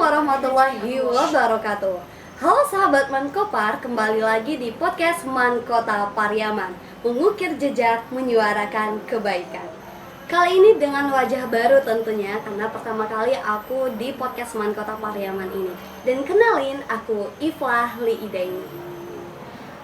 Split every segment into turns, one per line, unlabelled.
warahmatullahi wabarakatuh. Halo sahabat Mankopar, kembali lagi di podcast Mankota Pariaman, mengukir jejak, menyuarakan kebaikan. Kali ini dengan wajah baru tentunya, karena pertama kali aku di podcast Mankota Pariaman ini. Dan kenalin, aku Iflah Liidaini.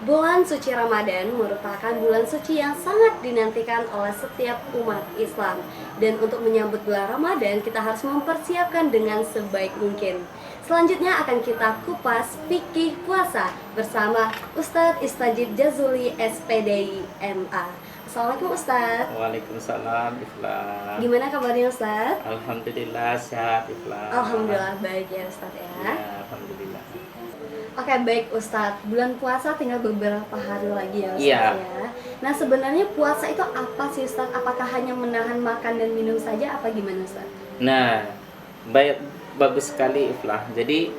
Bulan suci Ramadan merupakan bulan suci yang sangat dinantikan oleh setiap umat Islam. Dan untuk menyambut bulan Ramadan, kita harus mempersiapkan dengan sebaik mungkin. Selanjutnya akan kita kupas fikih puasa bersama Ustadz Istajib Jazuli SPDI MA. Assalamualaikum Ustadz.
Waalaikumsalam Iflah.
Gimana kabarnya Ustadz?
Alhamdulillah sehat Iflah.
Alhamdulillah baik ya Ustadz ya.
Alhamdulillah.
Oke baik Ustadz, bulan puasa tinggal beberapa hari lagi ya Ustadz
Iya.
ya. Nah sebenarnya puasa itu apa sih Ustadz? Apakah hanya menahan makan dan minum saja apa gimana Ustadz?
Nah, bagus sekali Iflah. Jadi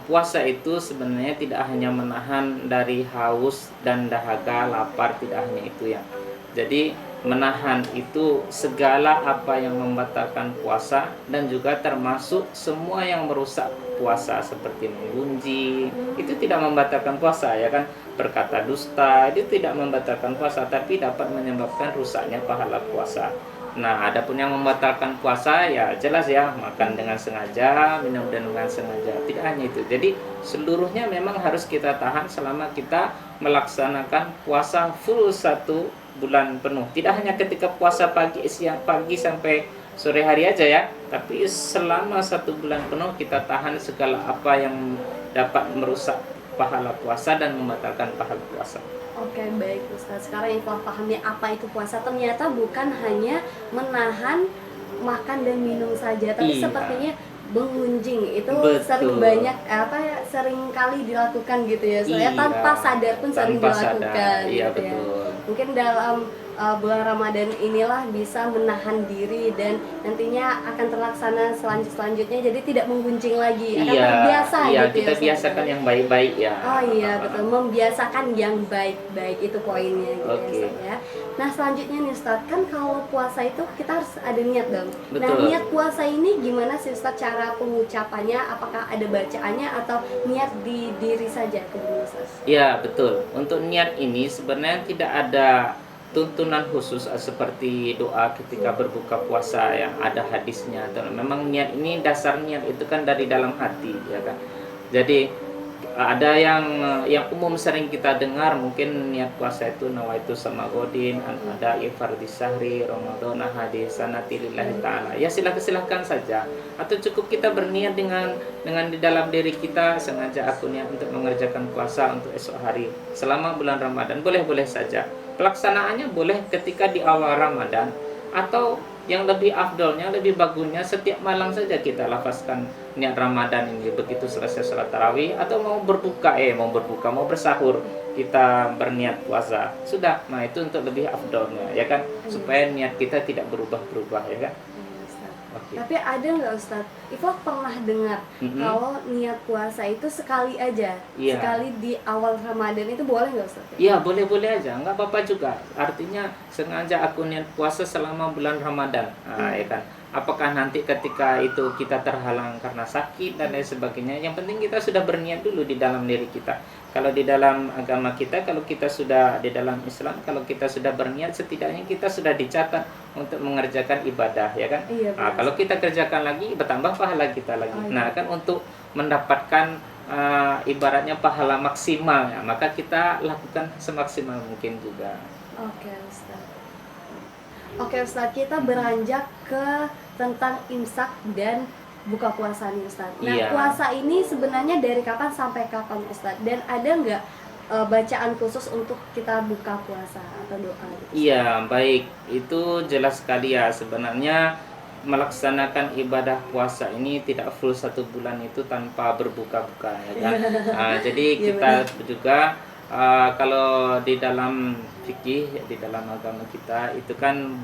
puasa itu sebenarnya tidak hanya menahan dari haus dan dahaga, lapar, tidak hanya itu ya. Jadi menahan itu segala apa yang membatalkan puasa dan juga termasuk semua yang merusak puasa seperti menggunjing, itu tidak membatalkan puasa ya kan, berkata dusta itu tidak membatalkan puasa tapi dapat menyebabkan rusaknya pahala puasa. Nah, adapun yang membatalkan puasa ya jelas ya, makan dengan sengaja, minum dengan sengaja, tidak hanya itu. Jadi seluruhnya memang harus kita tahan selama kita melaksanakan puasa full 1 bulan penuh. Tidak hanya ketika puasa pagi sampai sore hari aja ya, tapi selama 1 bulan penuh kita tahan segala apa yang dapat merusak pahala puasa dan membatalkan pahala puasa.
Oke baik Ustadz, sekarang yang telah pahamnya apa itu puasa, ternyata bukan hanya menahan makan dan minum saja, tapi
Iya.
sepertinya mengunjing itu
Betul.
sering kali dilakukan gitu ya, soalnya
Iya.
tanpa sadar pun sering
Tanpa
dilakukan
sadar, iya,
gitu ya.
betul.
Mungkin dalam bulan Ramadan inilah bisa menahan diri dan nantinya akan terlaksana selanjutnya, jadi tidak menggunjing lagi, akan terbiasa
iya,
gitu
kita
ya,
biasakan yang baik-baik ya.
Oh iya betul, membiasakan yang baik-baik itu poinnya gitu
Oke.
ya Ustadz ya. Nah selanjutnya nih Ustadz, kan kalau puasa itu kita harus ada niat dong. Nah
Betul.
niat puasa ini gimana sih Ustadz cara pengucapannya? Apakah ada bacaannya atau niat di diri saja kemudian Ustadz?
Iya, betul. Untuk niat ini sebenarnya tidak ada tuntunan khusus seperti doa ketika berbuka puasa yang ada hadisnya, atau memang niat ini, dasar niat itu kan dari dalam hati ya kan. Jadi ada yang umum sering kita dengar, mungkin niat puasa itu nawaitu sama godin ada ifardis sahri Ramadan hadis sanati lillahi ta'ala. Ya silahkan saja, atau cukup kita berniat dengan di dalam diri kita, sengaja aku niat untuk mengerjakan puasa untuk esok hari selama bulan Ramadan, boleh saja. Pelaksanaannya boleh ketika di awal Ramadan, atau yang lebih afdolnya, lebih bagusnya setiap malam saja kita lafazkan niat Ramadan ini begitu selesai sholat tarawih, atau mau bersahur kita berniat puasa sudah. Nah itu untuk lebih afdolnya ya kan, supaya niat kita tidak berubah-berubah ya kan. Okay.
Tapi ada nggak Ustadz, Iflah pernah dengar kalau niat puasa itu sekali aja, sekali di awal Ramadan, itu boleh nggak Ustadz?
Iya boleh aja, nggak apa-apa juga. Artinya sengaja aku niat puasa selama bulan Ramadan, ya kan. Apakah nanti ketika itu kita terhalang karena sakit dan lain sebagainya, yang penting kita sudah berniat dulu di dalam diri kita. Kalau di dalam agama kita, kalau kita sudah di dalam Islam, kalau kita sudah berniat, setidaknya kita sudah dicatat untuk mengerjakan ibadah ya kan.
Iya,
Nah, kalau kita kerjakan lagi, bertambah pahala kita lagi. Nah kan untuk mendapatkan ibaratnya pahala maksimal ya, maka kita lakukan semaksimal mungkin juga.
Oke Ustadz, kita beranjak ke tentang imsak dan buka puasa nih Ustadz. Nah puasa ini sebenarnya dari kapan sampai kapan Ustadz? Dan ada nggak bacaan khusus untuk kita buka puasa atau doa gitu?
Iya baik, itu jelas sekali ya. Sebenarnya melaksanakan ibadah puasa ini tidak full 1 bulan itu tanpa berbuka-buka ya kan. Jadi kita juga kalau di dalam fikih, di dalam agama kita itu kan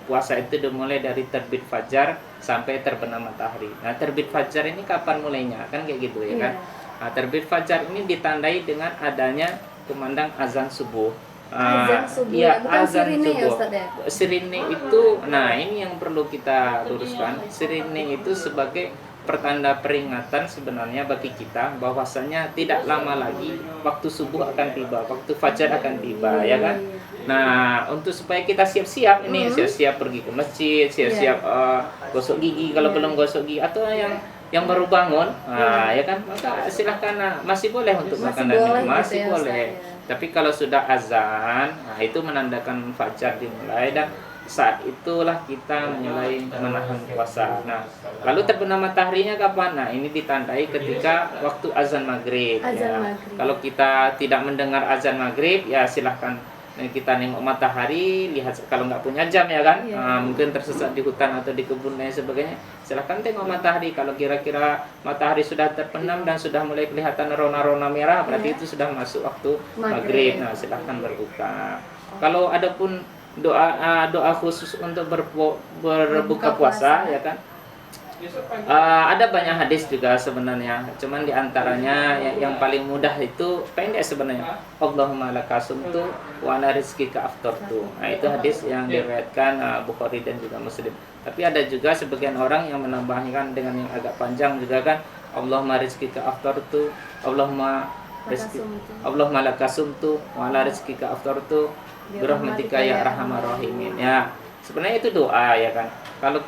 puasa itu dimulai dari terbit fajar sampai terbenam matahari. Nah terbit fajar ini kapan mulainya kan kayak gitu ya kan. Nah, terbit fajar ini ditandai dengan adanya kumandang azan subuh.
Azan subuh,
ya,
bukan
azan
sirine ya
subuh.
Ustaz ya?
Sirine itu, nah ini yang perlu kita luruskan. Sirine itu sebagai pertanda peringatan sebenarnya bagi kita bahwasanya tidak lama lagi waktu subuh akan tiba, waktu fajar akan tiba, ya kan? Nah, untuk supaya kita siap-siap ini, siap-siap pergi ke masjid, siap-siap gosok gigi kalau belum gosok gigi, atau yang baru bangun, ya kan? Maka silahkan, masih boleh untuk makan dan minum, masih boleh. Tapi kalau sudah azan, nah itu menandakan fajar dimulai, dan saat itulah kita mulai menahan puasa. Nah, lalu terbenam mataharinya kapan? Nah, ini ditandai ketika waktu azan maghrib. Kalau kita tidak mendengar azan maghrib, ya silahkan kita nengok matahari, lihat kalau nggak punya jam ya kan, mungkin tersesat di hutan atau di kebun dan sebagainya, silahkan tengok matahari. Kalau kira-kira matahari sudah terbenam dan sudah mulai kelihatan rona-rona merah, berarti itu sudah masuk waktu maghrib. Nah, silahkan berbuka. Kalau adapun doa khusus untuk berbuka puasa, ya kan, ada banyak hadis juga sebenarnya, cuman diantaranya yang paling mudah itu pendek sebenarnya, Allahumma laka sumtu wa ala rizqika aftartu. Nah, itu hadis yang diriwayatkan Bukhari dan juga Muslim. Tapi ada juga sebagian orang yang menambahkan dengan yang agak panjang juga kan, Allahumma rizqika aftartu, Allahumma laka sumtu wa ala rizqika aftartu birahmatika ya arhamar rahimin. Ya, sebenarnya itu doa, ya kan. Kalau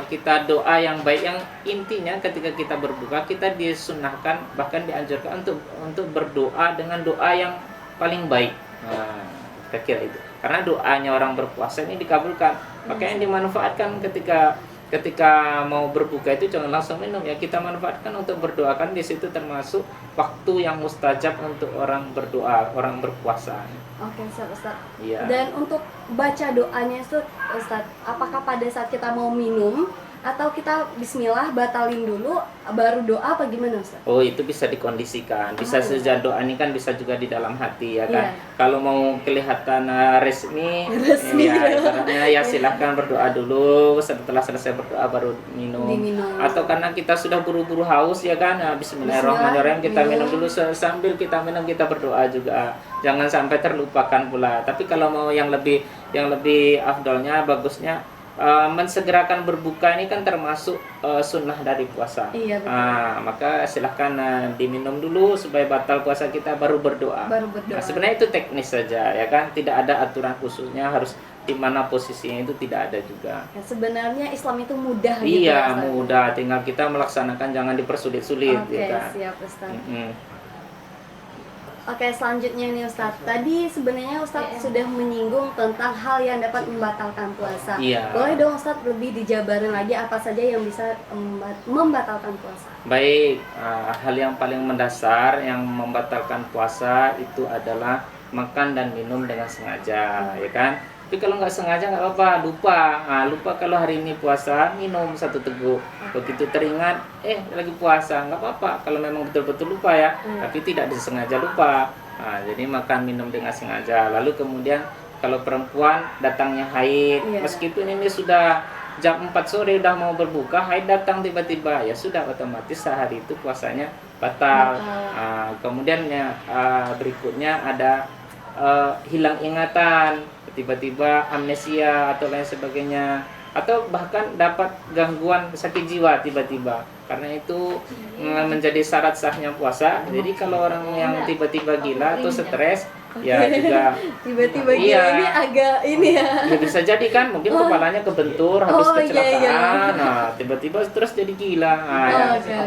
kita doa yang baik, yang intinya ketika kita berbuka, kita disunahkan, bahkan dianjurkan untuk berdoa dengan doa yang paling baik. Nah, saya kira itu. Karena doanya orang berpuasa ini dikabulkan. Makanya dimanfaatkan ketika mau berbuka itu jangan langsung minum, ya kita manfaatkan untuk berdoakan. Di situ termasuk waktu yang mustajab untuk orang berdoa, orang berpuasa.
Oke, Ustaz.
Iya.
Dan untuk baca doanya itu, Ustaz, apakah pada saat kita mau minum atau kita bismillah batalin dulu baru doa, apa gimana, Ustaz?
Oh, itu bisa dikondisikan. Bisa saja doa ini kan bisa juga di dalam hati, ya kan. Kalau mau kelihatan resmi ya ibaratnya, ya silahkan berdoa dulu, setelah selesai berdoa baru minum. Atau karena kita sudah buru-buru haus, ya kan, bismillahirrahmanirrahim, kita minum dulu, sambil kita minum kita berdoa juga. Jangan sampai terlupakan pula. Tapi kalau mau yang lebih afdolnya, bagusnya mensegerakan berbuka ini kan termasuk sunnah dari puasa.
Iya, betul.
Maka silahkan diminum dulu supaya batal puasa kita, baru berdoa. Nah, sebenarnya itu teknis saja, ya kan, tidak ada aturan khususnya harus di mana posisinya, itu tidak ada juga.
Ya, sebenarnya Islam itu mudah.
Iya, gitu, mudah, tinggal kita melaksanakan, jangan dipersulit-sulit.
Oke, siap, Ustaz. Oke, selanjutnya nih Ustaz. Tadi sebenarnya Ustaz sudah menyinggung tentang hal yang dapat membatalkan puasa. Boleh dong Ustaz lebih dijabarin lagi apa saja yang bisa membatalkan puasa? Baik,
hal yang paling mendasar yang membatalkan puasa itu adalah makan dan minum dengan sengaja, ya kan? Tapi kalau nggak sengaja nggak apa-apa, lupa kalau hari ini puasa, minum 1 teguk. Begitu teringat, lagi puasa, nggak apa-apa. Kalau memang betul-betul lupa ya, tapi tidak disengaja lupa. Jadi makan minum dengan sengaja. Lalu kemudian kalau perempuan datangnya haid, meskipun ini sudah jam 4 sore udah mau berbuka, haid datang tiba-tiba, ya sudah otomatis sehari itu puasanya batal. Kemudian berikutnya ada hilang ingatan, tiba-tiba amnesia atau lain sebagainya, atau bahkan dapat gangguan sakit jiwa tiba-tiba. Karena itu menjadi syarat sahnya puasa. Jadi kalau orang yang tiba-tiba gila atau stres, ya juga
tiba-tiba gila ini agak ini ya.
Bisa jadi kan, mungkin kepalanya kebentur habis kecelakaan. Nah, tiba-tiba terus jadi gila.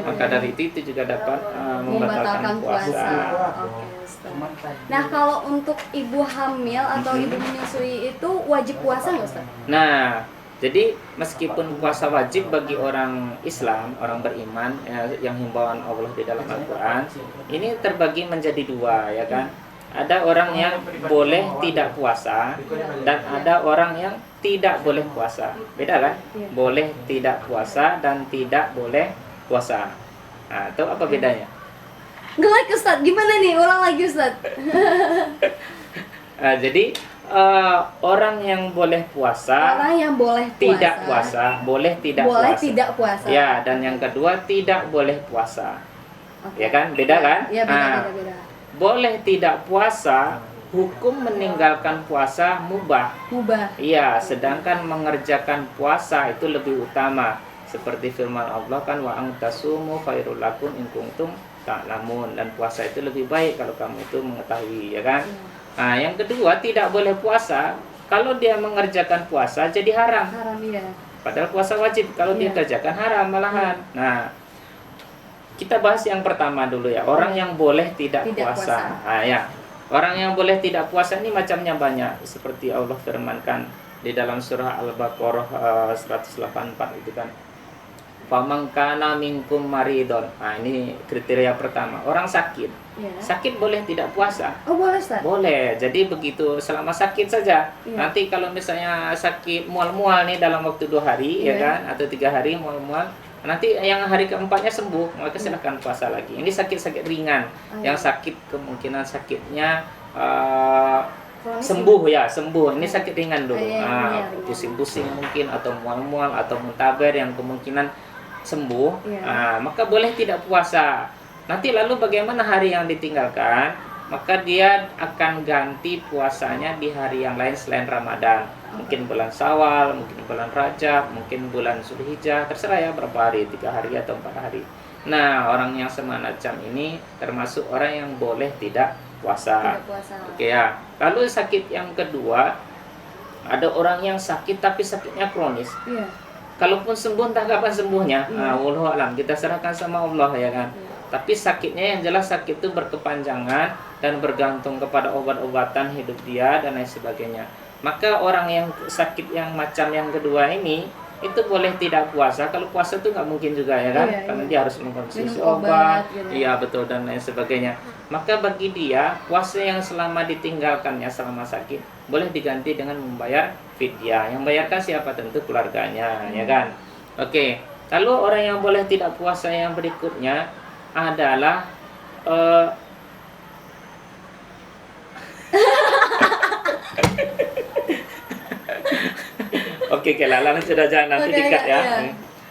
Maka dari itu juga dapat membatalkan puasa.
Nah, kalau untuk ibu hamil atau ibu menyusui itu wajib puasa nggak, Ustaz?
Nah, jadi meskipun puasa wajib bagi orang Islam, orang beriman, yang himbauan Allah di dalam Al-Quran, ini terbagi menjadi 2, ya kan? Ada orang yang boleh tidak puasa, dan ada orang yang tidak boleh puasa. Beda kan? Boleh tidak puasa dan tidak boleh puasa. Nah, itu apa bedanya?
Nge-like, Ustaz, gimana nih? Ulang lagi, Ustaz.
Jadi orang yang boleh puasa,
orang yang boleh puasa,
tidak puasa, boleh tidak puasa. Ya, dan yang kedua tidak boleh puasa. Ya kan? Beda kan?
Ya, beda.
Boleh tidak puasa, hukum meninggalkan puasa mubah.
Mubah.
Iya, sedangkan mengerjakan puasa itu lebih utama. Seperti firman Allah kan, wa antasumu khairul lakum in kuntum ta'lamun, dan puasa itu lebih baik kalau kamu itu mengetahui, ya kan? Nah, yang kedua, tidak boleh puasa kalau dia mengerjakan puasa jadi haram.
Haram ya.
Padahal puasa wajib, kalau dia kerjakan haram malahan. Nah, kita bahas yang pertama dulu ya, orang yang boleh tidak puasa. Nah, ya. Orang yang boleh tidak puasa ini macamnya banyak, seperti Allah firmankan di dalam surah Al-Baqarah 184 itu kan. Faman kana minkum maridon. Nah, ini kriteria pertama, orang sakit. Sakit boleh tidak puasa?
Oh, boleh, Ustaz?
Boleh. Jadi begitu, selama sakit saja. Nanti kalau misalnya sakit mual-mual nih dalam waktu 2 hari ya kan, atau 3 hari mual-mual, nanti yang hari keempatnya sembuh, maka silakan puasa lagi. Ini sakit-sakit ringan, yang sakit kemungkinan sakitnya sembuh ya, sembuh. Ini sakit ringan dulu. Pusing-pusing mungkin, atau mual-mual, atau muntaber yang kemungkinan sembuh, maka boleh tidak puasa. Nanti lalu bagaimana hari yang ditinggalkan? Maka dia akan ganti puasanya di hari yang lain selain Ramadan. Mungkin bulan Syawal, mungkin bulan Rajab, mungkin bulan Zulhijjah, terserah ya berapa hari, 3 hari atau 4 hari. Nah, orang yang semacam ini termasuk orang yang boleh tidak puasa. Oke ya. Lalu sakit yang kedua, ada orang yang sakit tapi sakitnya kronis. Kalaupun sembuh entah kapan sembuhnya, wallahu alam, kita serahkan sama Allah ya kan. Tapi sakitnya yang jelas sakit itu berkepanjangan dan bergantung kepada obat-obatan hidup dia dan lain sebagainya. Maka orang yang sakit yang macam yang kedua ini itu boleh tidak puasa. Kalau puasa itu nggak mungkin juga ya kan, karena dia harus mengkonsumsi obat, iya betul, dan lain sebagainya. Maka bagi dia puasa yang selama ditinggalkannya selama sakit boleh diganti dengan membayar fidyah. Yang bayarkan siapa? Tentu keluarganya, ya kan. Oke. Lalu orang yang boleh tidak puasa yang berikutnya adalah Oke, Lalang sudah jangan nanti dikat ya.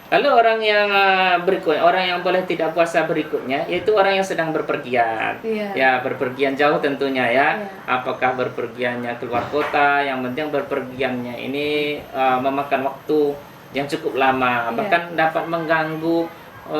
Lalu orang yang berikutnya, orang yang boleh tidak puasa berikutnya, yaitu orang yang sedang berpergian. Ya, berpergian jauh tentunya ya. Apakah berpergiannya keluar kota, yang penting berpergiannya ini memakan waktu yang cukup lama, bahkan dapat mengganggu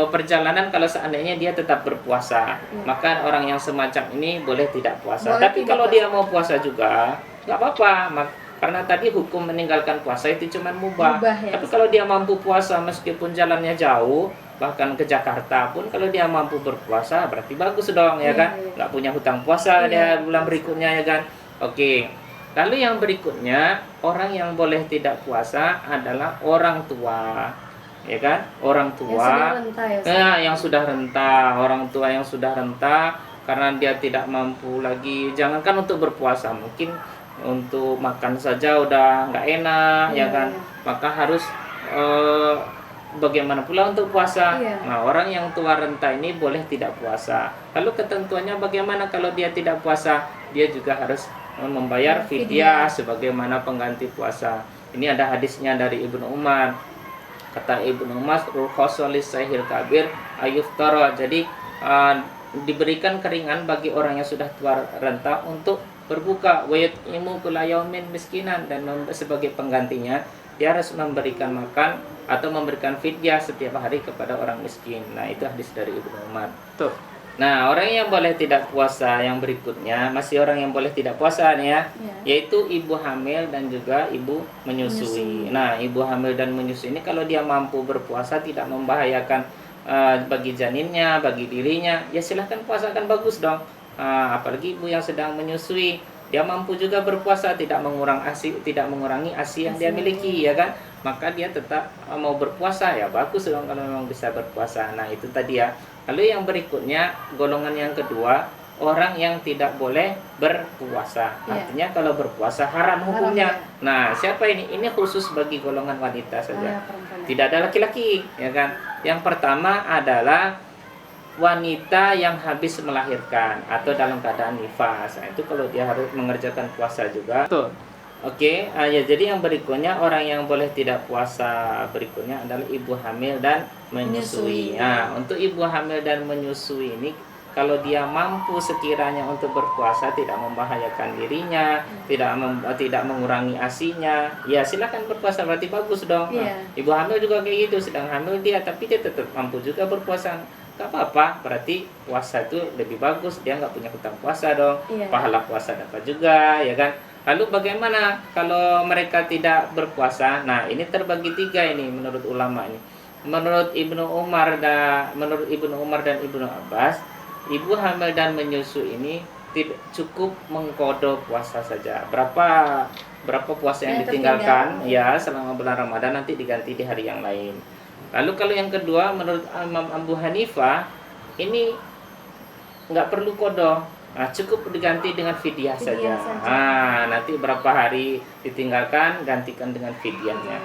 perjalanan kalau seandainya dia tetap berpuasa. Maka orang yang semacam ini boleh tidak puasa. Tapi kalau dia mau puasa juga, nggak apa-apa. Karena tadi hukum meninggalkan puasa itu cuma mubah. Tapi kalau dia mampu puasa meskipun jalannya jauh, bahkan ke Jakarta pun, kalau dia mampu berpuasa berarti bagus dong ya kan. Nggak punya hutang puasa dia bulan berikutnya ya kan. Oke. Lalu yang berikutnya, orang yang boleh tidak puasa adalah orang tua. Ya kan? Orang tua yang sudah renta, orang tua yang sudah renta karena dia tidak mampu lagi, jangankan untuk berpuasa, mungkin untuk makan saja udah nggak enak ya kan. Maka harus bagaimana pula untuk puasa. Nah, orang yang tua renta ini boleh tidak puasa. Lalu ketentuannya bagaimana kalau dia tidak puasa? Dia juga harus membayar fidyah sebagaimana pengganti puasa. Ini ada hadisnya dari Ibnu Umar. Kata Ibnu Umar, "Rukhsalis sahil kabir ayuftara." Jadi diberikan keringan bagi orang yang sudah tua renta untuk berbuka, wa yut'imu kulla yaumin miskinan, dan sebagai penggantinya dia harus memberikan makan atau memberikan fidyah setiap hari kepada orang miskin. Nah, itu hadis dari Ibnu Umar. Tuh. Nah, orang yang boleh tidak puasa yang berikutnya, masih orang yang boleh tidak puasa nih ya, yaitu ibu hamil dan juga ibu menyusui. Nah, ibu hamil dan menyusui ini kalau dia mampu berpuasa tidak membahayakan bagi janinnya, bagi dirinya, ya silahkan puasa, kan bagus dong. Apalagi ibu yang sedang menyusui, dia mampu juga berpuasa, tidak mengurangi ASI yang dia miliki ya kan. Maka dia tetap mau berpuasa, ya bagus dong kalau memang bisa berpuasa. Nah, itu tadi ya. Lalu yang berikutnya, golongan yang kedua, orang yang tidak boleh berpuasa. Artinya kalau berpuasa haram hukumnya. Nah, siapa ini? Ini khusus bagi golongan wanita saja. Tidak ada laki-laki, ya kan? Yang pertama adalah wanita yang habis melahirkan atau dalam keadaan nifas. Nah, itu kalau dia harus mengerjakan puasa juga. Tuh. Oke, ya, jadi yang berikutnya orang yang boleh tidak puasa berikutnya adalah ibu hamil dan menyusui. Nah, untuk ibu hamil dan menyusui ini kalau dia mampu sekiranya untuk berpuasa, tidak membahayakan dirinya, tidak mengurangi asinya, ya silakan berpuasa, berarti bagus dong.
Iya.
Ibu hamil juga kayak gitu, sedang hamil dia tapi dia tetap mampu juga berpuasa, nggak apa-apa, berarti puasa itu lebih bagus, dia nggak punya hutang puasa dong.
Iya.
Pahala puasa dapat juga, ya kan. Lalu bagaimana kalau mereka tidak berpuasa? Nah, ini terbagi tiga ini menurut ulama ini. Menurut Ibnu Umar dan Ibnu Abbas, ibu hamil dan menyusui ini tidak cukup mengkodok puasa saja. Berapa puasa yang ditinggalkan ya selama bulan Ramadan nanti diganti di hari yang lain. Lalu kalau yang kedua menurut Imam Abu Hanifah ini nggak perlu kodok. Nah, cukup diganti dengan fidyah saja. Nanti berapa hari ditinggalkan gantikan dengan fidyahnya.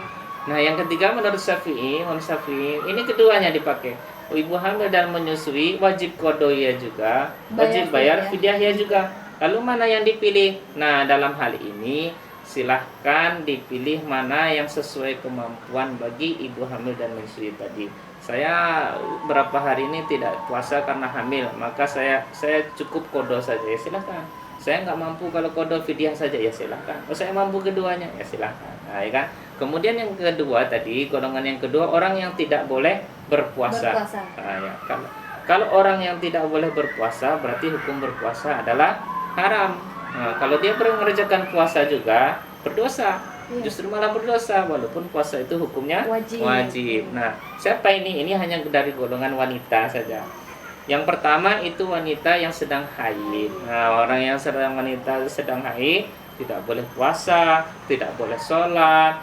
Nah, yang ketiga menurut Imam Syafi'i ini keduanya dipakai. Ibu hamil dan menyusui wajib kodoya juga, wajib bayar fidyah juga. Lalu mana yang dipilih? Nah, dalam hal ini silahkan dipilih mana yang sesuai kemampuan bagi ibu hamil dan menyusui tadi. Saya berapa hari ini tidak puasa karena hamil, maka saya cukup kodo saja, ya silahkan. Saya nggak mampu kalau kodo fidyah saja, ya silahkan. Oh, saya mampu keduanya, ya silahkan. Nah, ya kan? Kemudian yang kedua tadi, golongan yang kedua, orang yang tidak boleh berpuasa. Nah, ya, kalau orang yang tidak boleh berpuasa, berarti hukum berpuasa adalah haram. Nah, kalau dia mengerjakan puasa juga berdosa. Justru malah berdosa, walaupun puasa itu hukumnya wajib. Nah, siapa ini? Ini hanya dari golongan wanita saja. Yang pertama itu wanita yang sedang haid. Nah, orang yang wanita sedang haid tidak boleh puasa, tidak boleh sholat,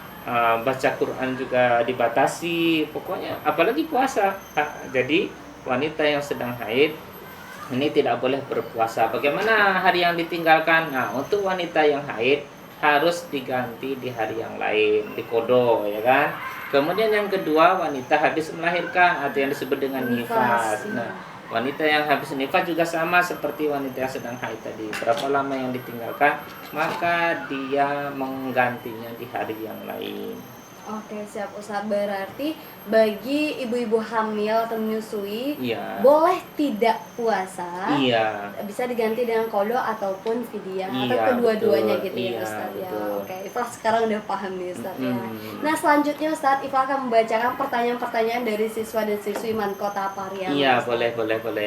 baca Quran juga dibatasi. Pokoknya apalagi puasa. Jadi wanita yang sedang haid ini tidak boleh berpuasa. Bagaimana hari yang ditinggalkan? Nah, untuk wanita yang haid harus diganti di hari yang lain, dikodo, ya kan. Kemudian yang kedua, wanita habis melahirkan atau yang disebut dengan nifas. Nah, wanita yang habis nifas juga sama seperti wanita yang sedang haid tadi. Berapa lama yang ditinggalkan, maka dia menggantinya di hari yang lain.
Oke, siap Ustadz. Berarti bagi ibu-ibu hamil atau menyusui boleh tidak puasa, bisa diganti dengan kodo ataupun fidyah atau kedua-duanya gitu ya Ustadz ya. Oke, Iflah sekarang udah paham nih Ustadz ya. Nah, selanjutnya Ustadz, Iflah akan membacakan pertanyaan-pertanyaan dari siswa dan siswi Mankota Pariaman.
Iya, boleh.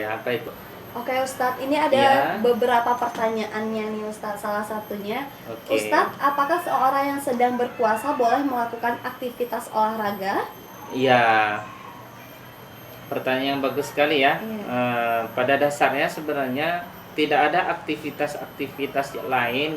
Apa itu?
Oke Ustadz, ini ada beberapa pertanyaannya nih Ustadz. Salah satunya, Ustadz, apakah seorang yang sedang berpuasa boleh melakukan aktivitas olahraga?
Iya, pertanyaan yang bagus sekali ya. Pada dasarnya sebenarnya tidak ada aktivitas lain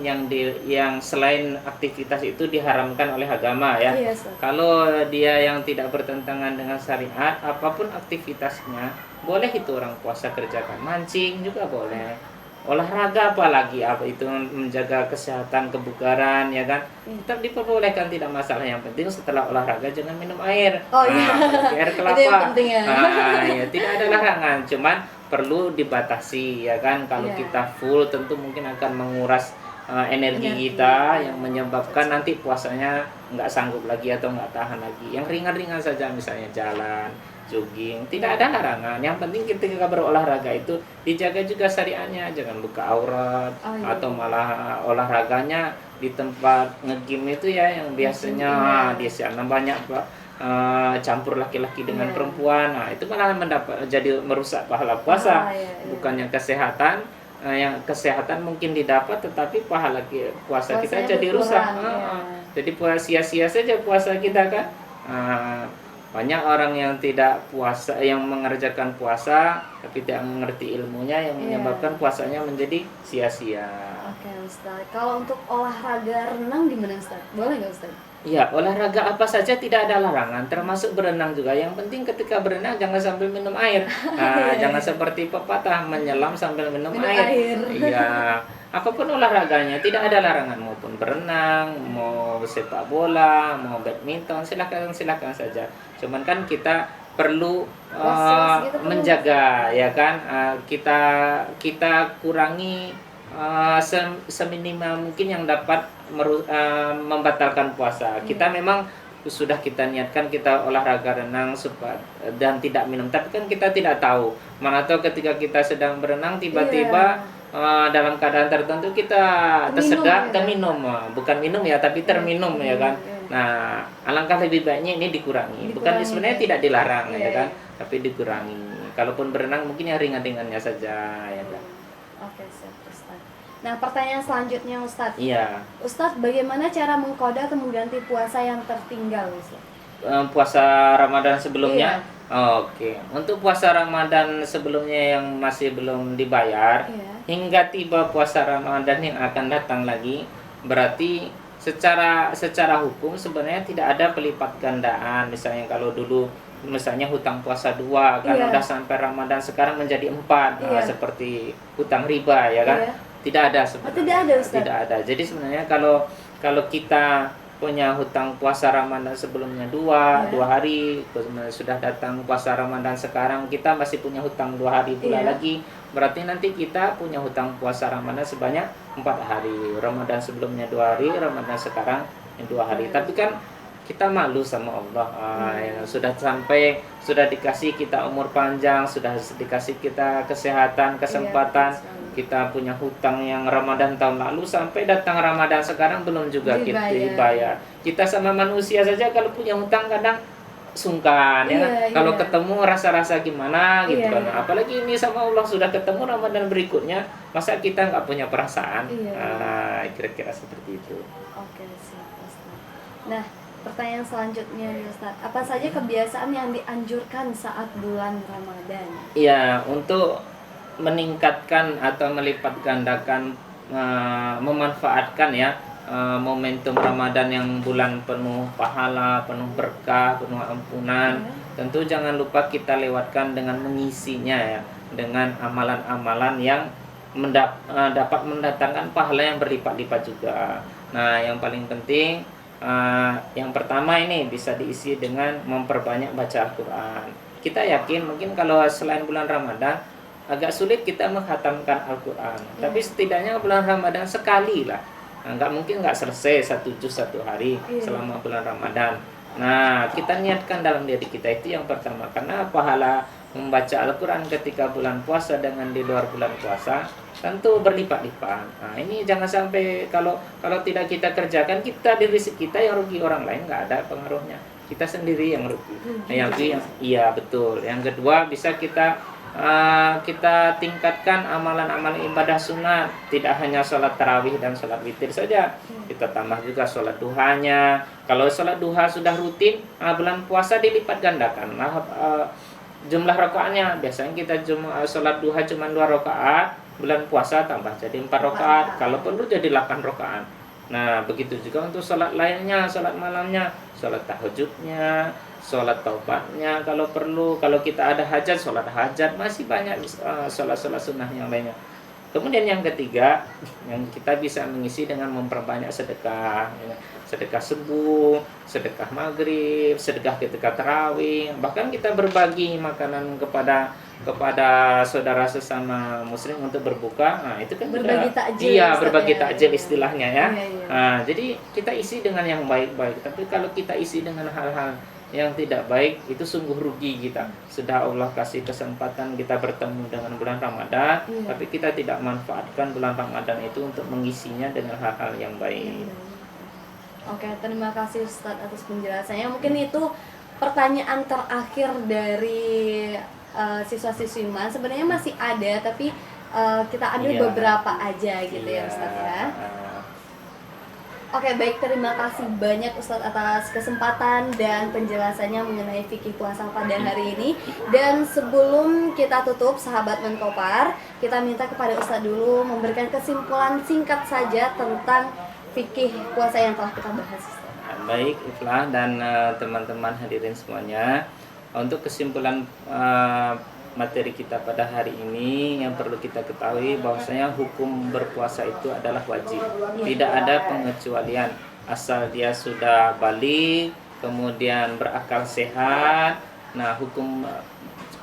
yang selain aktivitas itu diharamkan oleh agama ya. Kalau dia yang tidak bertentangan dengan syariat, apapun aktivitasnya boleh itu orang puasa kerjakan. Mancing juga boleh, olahraga apalagi apa itu menjaga kesehatan, kebugaran, ya kan, tetap diperbolehkan, tidak masalah. Yang penting setelah olahraga jangan minum air. Air kelapa.
Itu yang penting ya.
Ya, tidak ada larangan, cuman perlu dibatasi, ya kan. Kalau kita full tentu mungkin akan menguras energi kita yang menyebabkan nanti puasanya nggak sanggup lagi atau nggak tahan lagi. Yang ringan-ringan saja, misalnya jalan, jogging, tidak ada larangan. Yang penting ketika berolahraga itu dijaga juga syariatnya, jangan buka aurat atau malah olahraganya di tempat nge-gym itu ya, yang biasanya di sana banyak campur laki-laki dengan perempuan. Nah, itu malah jadi merusak pahala puasa. Bukannya kesehatan, yang kesehatan mungkin didapat, tetapi pahala puasa kita jadi rusak. Jadi sia-sia saja puasa kita kan. Banyak orang yang tidak puasa, yang mengerjakan puasa tapi tidak mengerti ilmunya, yang menyebabkan puasanya menjadi sia-sia.
Oke Ustaz, kalau untuk olahraga renang gimana Ustaz? Boleh nggak Ustaz?
Ya, olahraga apa saja tidak ada larangan, termasuk berenang juga. Yang penting ketika berenang jangan sambil minum air. Jangan seperti pepatah menyelam sambil minum air. Iya, apapun olahraganya tidak ada larangan, maupun berenang, mau sepak bola, mau badminton, silakan saja. Cuman kan kita perlu menjaga, ya kan, kita kurangi seminimal mungkin yang dapat membatalkan puasa. Kita memang sudah kita niatkan kita olahraga renang dan tidak minum, tapi kan kita tidak tahu, mana tahu ketika kita sedang berenang tiba-tiba dalam keadaan tertentu kita tersedak, terminum, bukan minum ya, tapi terminum ya kan. Nah, alangkah lebih baiknya ini dikurangi. Bukan sebenarnya tidak dilarang ya kan, tapi dikurangi. Kalaupun berenang mungkin yang ringan-ringannya saja ya kan.
Oke, siap Ustaz. Nah, pertanyaan selanjutnya Ustaz.
Iya.
Ustaz, bagaimana cara mengqada atau mengganti puasa yang tertinggal Ustaz?
Puasa Ramadan sebelumnya.
Iya.
Oke. Untuk puasa Ramadan sebelumnya yang masih belum dibayar, hingga tiba puasa Ramadan yang akan datang lagi, berarti secara hukum sebenarnya tidak ada pelipat gandaan. Misalnya kalau dulu misalnya hutang puasa 2 kan udah sampai Ramadan sekarang menjadi 4, seperti hutang riba ya kan. Tidak ada sebenarnya.
Tidak ada Ustaz.
Tidak ada. Jadi sebenarnya kalau kita punya hutang puasa Ramadan sebelumnya 2 hari, kemudian sudah datang puasa Ramadan sekarang kita masih punya hutang 2 hari pula lagi, berarti nanti kita punya hutang puasa Ramadan sebanyak 4 hari. Ramadan sebelumnya 2 hari, Ramadan sekarang 2 hari. Tapi kan kita malu sama Allah. Sudah dikasih kita umur panjang, sudah dikasih kita kesehatan, kesempatan. Kita punya hutang yang Ramadan tahun lalu sampai datang Ramadan sekarang belum juga kita dibayar. Kita sama manusia saja kalau punya hutang kadang sungkan ya. Kalau ketemu rasa-rasa gimana gitu kan. Apalagi ini sama Allah sudah ketemu Ramadan berikutnya, masa kita nggak punya perasaan? Kira-kira seperti itu.
Oke, siap Ustaz. Nah, pertanyaan selanjutnya nih Ustaz, apa saja kebiasaan yang dianjurkan saat bulan Ramadan?
Iya, untuk meningkatkan atau melipat gandakan, memanfaatkan ya momentum Ramadan yang bulan penuh pahala, penuh berkah, penuh ampunan. Tentu jangan lupa kita lewatkan dengan mengisinya ya, dengan amalan-amalan yang dapat mendatangkan pahala yang berlipat-lipat juga. Nah, yang paling penting, yang pertama ini bisa diisi dengan memperbanyak baca Al-Quran. Kita yakin mungkin kalau selain bulan Ramadan agak sulit kita menghatamkan Al-Quran, tapi setidaknya bulan Ramadan sekali lah. Nggak mungkin nggak selesai 1 juz 1 hari selama bulan Ramadan. Nah, kita niatkan dalam diri kita itu yang pertama, karena pahala membaca Al-Quran ketika bulan puasa dengan di luar bulan puasa tentu berlipat-lipat. Nah, ini jangan sampai kalau tidak kita kerjakan, diri kita yang rugi, orang lain nggak ada pengaruhnya, kita sendiri yang rugi. Iya betul. Yang kedua, bisa kita tingkatkan amalan-amalan ibadah sunat, tidak hanya sholat tarawih dan sholat witir saja, kita tambah juga sholat duhanya. Kalau sholat duha sudah rutin, bulan puasa dilipat gandakan jumlah rakaatnya. Biasanya kita sholat duha cuma 2 rakaat, bulan puasa tambah jadi 4 rakaat, kalau perlu jadi 8 rakaat. Nah, begitu juga untuk sholat lainnya, sholat malamnya, sholat tahajudnya, sholat taubatnya kalau perlu. Kalau kita ada hajat, sholat hajat, masih banyak sholat-sholat sunnah yang lainnya. Kemudian yang ketiga, yang kita bisa mengisi dengan memperbanyak sedekah, sedekah subuh, sedekah maghrib, sedekah ketika tarawih. Bahkan kita berbagi makanan kepada saudara sesama muslim untuk berbuka. Nah, itu kan
berbagi takjil.
Iya, berbagi takjil istilahnya ya. Nah, jadi kita isi dengan yang baik-baik. Tapi kalau kita isi dengan hal-hal yang tidak baik, itu sungguh rugi kita. Sudah Allah kasih kesempatan kita bertemu dengan bulan Ramadan, tapi kita tidak manfaatkan bulan Ramadan itu untuk mengisinya dengan hal-hal yang baik.
Oke, terima kasih Ustadz atas penjelasannya. Mungkin itu pertanyaan terakhir dari siswa-siswi MAN. Sebenarnya masih ada, tapi kita ambil beberapa aja gitu ya Ustadz ya. Oke, baik, terima kasih banyak Ustadz atas kesempatan dan penjelasannya mengenai fikih puasa pada hari ini. Dan sebelum kita tutup, sahabat Menkopar, kita minta kepada Ustadz dulu memberikan kesimpulan singkat saja tentang fikih puasa yang telah kita bahas.
Baik, Iflah dan teman-teman hadirin semuanya, untuk kesimpulan materi kita pada hari ini, yang perlu kita ketahui bahwasanya hukum berpuasa itu adalah wajib. Tidak ada pengecualian, asal dia sudah balik, kemudian berakal sehat. Nah, hukum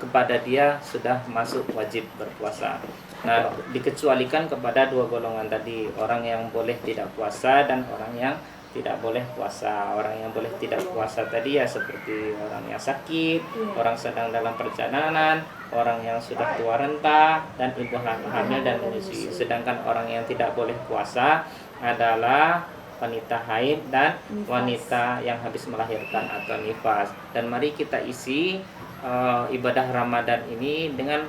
kepada dia sudah masuk wajib berpuasa. Nah, dikecualikan kepada 2 golongan tadi, orang yang boleh tidak puasa dan orang yang tidak boleh puasa. Orang yang boleh tidak puasa tadi ya seperti orang yang sakit, orang sedang dalam perjalanan, orang yang sudah tua renta, dan ibu hamil dan menyusui. Sedangkan orang yang tidak boleh puasa adalah wanita haid dan wanita yang habis melahirkan atau nifas. Dan mari kita isi ibadah Ramadan ini dengan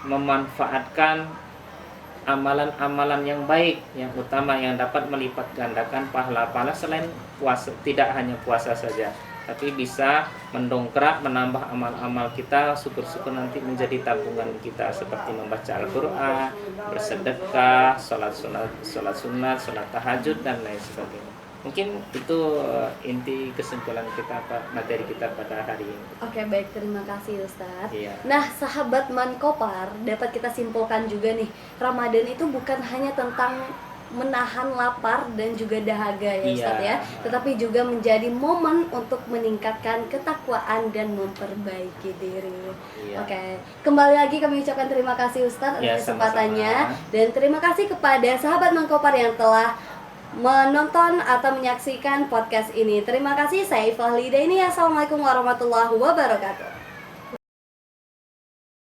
memanfaatkan amalan-amalan yang baik, yang utama yang dapat melipat gandakan pahala-pahala selain puasa. Tidak hanya puasa saja, tapi bisa mendongkrak, menambah amal-amal kita, syukur-syukur nanti menjadi tabungan kita, seperti membaca Al-Quran, bersedekah, sholat sunat, sholat tahajud, dan lain sebagainya. Mungkin itu inti kesimpulan kita, materi kita pada hari ini.
Oke, baik, terima kasih Ustadz.
Iya.
Nah, sahabat Mankopar, dapat kita simpulkan juga nih, Ramadan itu bukan hanya tentang menahan lapar dan juga dahaga ya Ustadz ya, tetapi juga menjadi momen untuk meningkatkan ketakwaan dan memperbaiki diri. Oke, kembali lagi kami ucapkan terima kasih Ustadz atas kesempatannya, dan terima kasih kepada sahabat Mankopar yang telah menonton atau menyaksikan podcast ini. Terima kasih, saya Ifah Lidaini. Assalamualaikum warahmatullahi wabarakatuh.